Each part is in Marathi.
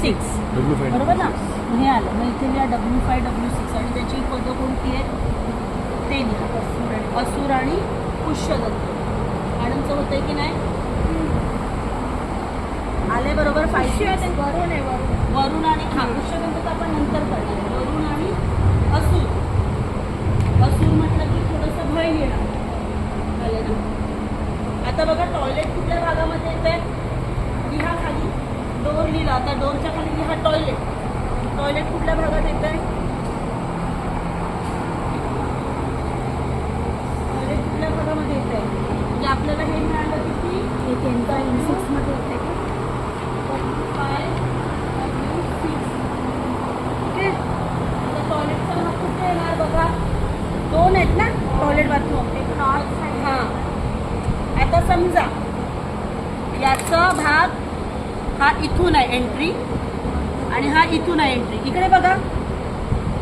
W6 W5 बरोबर ना. हे आलं मग इथे लिहा W5 W6 आणि त्याची पदं कोणती आहेत ते लिहा. असुर आणि पुष्यदंत. मॅडमचं होतंय की नाही आले बरोबर. वरून आहे वरून. वरुण आणि हा पुष्यदंत आपण नंतर करणार. वरुण आणि असुर. असुर म्हटलं की थोडंसं भय येणार. आलं ना. आता बघा टॉयलेट कुठल्या भागामध्ये येत आहे लिहा खाली. डोर लिहिला. आता डोरच्या खाली लिहा टॉयलेट. टॉयलेट कुठल्या भागात येत आहे टॉयलेट कुठल्या भागामध्ये येत आहे म्हणजे आपल्याला हे मिळालं किती N6 मध्ये येते का? 5 ओके. आता टॉयलेटचा भाग कुठे येणार बघा. दोन आहेत ना टॉयलेट बाथरूम. एक नॉर्थ साईड. हां. आता समजा याचा भाग हा इथून आहे एंट्री आणि हा इथून आहे एंट्री. इकडे बघा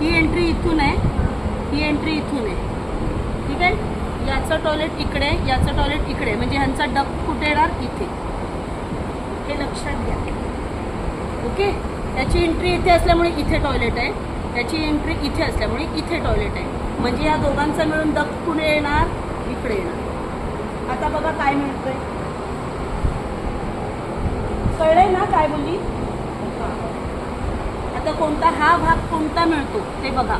ही एंट्री इथून आहे ही एंट्री इथून आहे. ठीक आहे. याचं टॉयलेट इकडे याचं टॉयलेट इकडे म्हणजे ह्यांचा डक कुठे येणार इथे. हे लक्षात घ्या. ओके. त्याची एंट्री इथे असल्यामुळे इथे टॉयलेट आहे. त्याची एंट्री इथे असल्यामुळे इथे टॉयलेट आहे. म्हणजे या दोघांचा मिळून डक कुठे येणार इकडे येणार. आता बघा काय मिळतंय कळलंय ना काय बोलली. आता कोणता हा भाग कोणता मिळतो ते बघा.